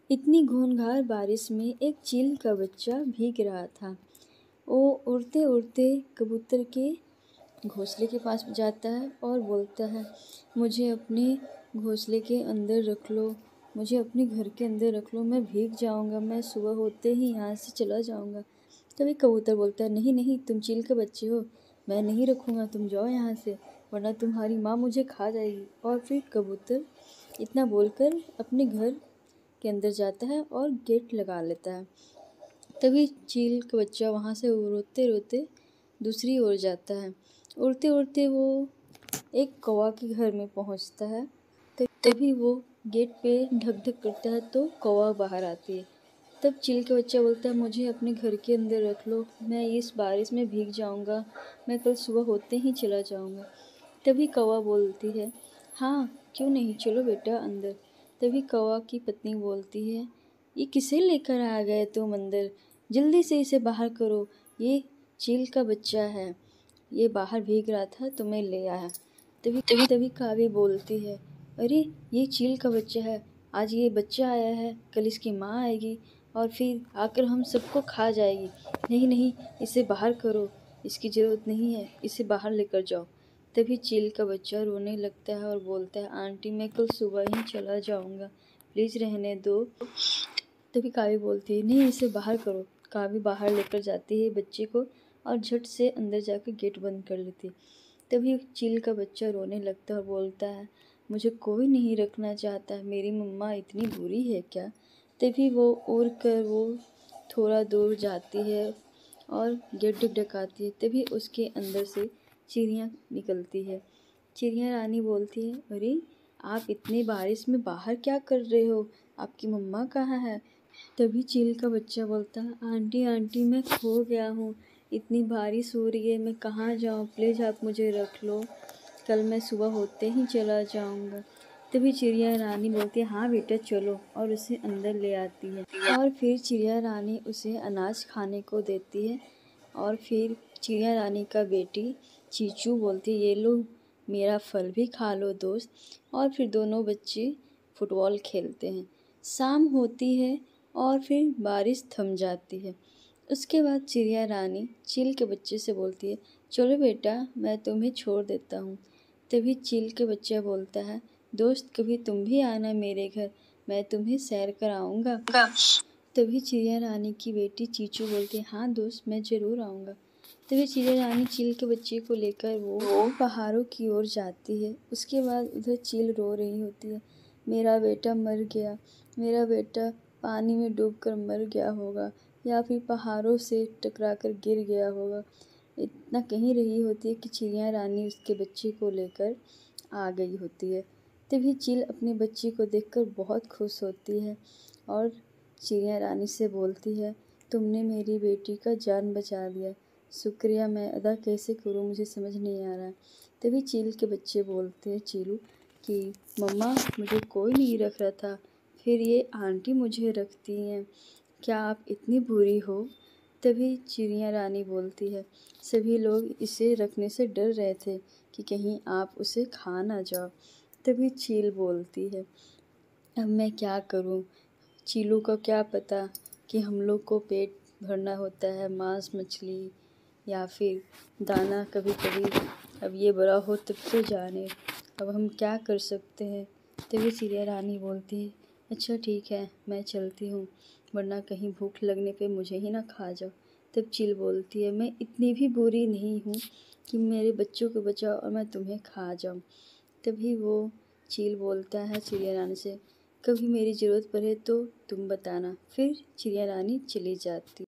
इतनी घूंघार बारिश में एक चील का बच्चा भीग रहा था। वो उड़ते उड़ते कबूतर के घोंसले के पास जाता है और बोलता है, मुझे अपने घोंसले के अंदर रख लो, मुझे अपने घर के अंदर रख लो, मैं भीग जाऊंगा, मैं सुबह होते ही यहाँ से चला जाऊंगा। तभी कबूतर बोलता है, नहीं नहीं, तुम चील के बच्चे हो, मैं नहीं रखूँगा, तुम जाओ यहाँ से, वरना तुम्हारी माँ मुझे खा जाएगी। और फिर कबूतर इतना बोलकर अपने घर के अंदर जाता है और गेट लगा लेता है। तभी चील का बच्चा वहाँ से रोते रोते दूसरी ओर जाता है। उड़ते उड़ते वो एक कौवा के घर में पहुँचता है। तभी वो गेट पे ढक ढक करता है तो कौवा बाहर आती है। तब चील का बच्चा बोलता है, मुझे अपने घर के अंदर रख लो, मैं इस बारिश में भीग जाऊंगा, मैं कल सुबह होते ही चला जाऊंगा। तभी कौवा बोलती है, हाँ क्यों नहीं, चलो बेटा अंदर। तभी कौवा की पत्नी बोलती है, ये किसे लेकर आ गए तुम अंदर, जल्दी से इसे बाहर करो, ये चील का बच्चा है, ये बाहर भीग रहा था तुम्हें ले आया। तभी तभी कावी बोलती है, अरे ये चील का बच्चा है, आज ये बच्चा आया है, कल इसकी माँ आएगी और फिर आकर हम सबको खा जाएगी। नहीं नहीं, इसे बाहर करो, इसकी ज़रूरत नहीं है, इसे बाहर लेकर जाओ। तभी चील का बच्चा रोने लगता है और बोलता है, आंटी मैं कल सुबह ही चला जाऊंगा, प्लीज़ रहने दो। तभी कावी बोलती है, नहीं इसे बाहर करो। कावी बाहर लेकर जाती है बच्चे को और झट से अंदर जाकर गेट बंद कर लेती है। तभी चील का बच्चा रोने लगता है और बोलता है, मुझे कोई नहीं रखना चाहता, मेरी मम्मा इतनी बुरी है क्या। तभी वो उड़ कर वो थोड़ा दूर जाती है और गेट ढकढकाती है। तभी उसके अंदर से चिड़िया निकलती है। चिड़िया रानी बोलती है, अरे आप इतनी बारिश में बाहर क्या कर रहे हो, आपकी मम्मा कहाँ है। तभी चील का बच्चा बोलता है, आंटी आंटी मैं खो गया हूँ, इतनी बारिश हो रही है, मैं कहाँ जाऊँ, प्लीज़ आप मुझे रख लो, कल मैं सुबह होते ही चला जाऊँगा। तभी चिड़िया रानी बोलती है, हाँ बेटा चलो, और उसे अंदर ले आती है। और फिर चिड़िया रानी उसे अनाज खाने को देती है। और फिर चिड़िया रानी का बेटी चीचू बोलती है, ये लो मेरा फल भी खा लो दोस्त। और फिर दोनों बच्चे फुटबॉल खेलते हैं। शाम होती है और फिर बारिश थम जाती है। उसके बाद चिड़िया रानी चील के बच्चे से बोलती है, चलो बेटा मैं तुम्हें छोड़ देता हूँ। तभी चील के बच्चा बोलता है, दोस्त कभी तुम भी आना मेरे घर, मैं तुम्हें सैर कराऊंगा। तभी चिड़िया रानी की बेटी चीचू बोलती है, हाँ दोस्त मैं ज़रूर आऊँगा। तभी चिड़िया रानी चील के बच्चे को लेकर वो पहाड़ों की ओर जाती है। उसके बाद उधर चील रो रही होती है, मेरा बेटा मर गया, मेरा बेटा पानी में डूबकर मर गया होगा या फिर पहाड़ों से टकराकर गिर गया होगा। इतना कहीं रही होती है कि चिड़िया रानी उसके बच्चे को लेकर आ गई होती है। तभी चील अपने बच्चे को देखकर बहुत खुश होती है और चिड़िया रानी से बोलती है, तुमने मेरी बेटी का जान बचा दिया, शुक्रिया मैं अदा कैसे करूँ, मुझे समझ नहीं आ रहा है। तभी चील के बच्चे बोलते हैं चीलू कि मम्मा मुझे कोई नहीं रख रहा था, फिर ये आंटी मुझे रखती हैं, क्या आप इतनी बुरी हो। तभी चिड़िया रानी बोलती है, सभी लोग इसे रखने से डर रहे थे कि कहीं आप उसे खा ना जाओ। तभी चील बोलती है, अब मैं क्या करूं, चीलू को क्या पता कि हम लोग को पेट भरना होता है मांस मछली या फिर दाना कभी कभी, अब ये बड़ा हो तब तो जाने, अब हम क्या कर सकते हैं। तभी चिड़िया रानी बोलती है, अच्छा ठीक है मैं चलती हूँ, वरना कहीं भूख लगने पे मुझे ही ना खा जाओ। तब चील बोलती है, मैं इतनी भी बुरी नहीं हूँ कि मेरे बच्चों को बचाओ और मैं तुम्हें खा जाऊँ। तभी वो चील बोलता है चिड़िया रानी से, कभी मेरी ज़रूरत पड़े तो तुम बताना। फिर चिड़िया रानी चली जाती।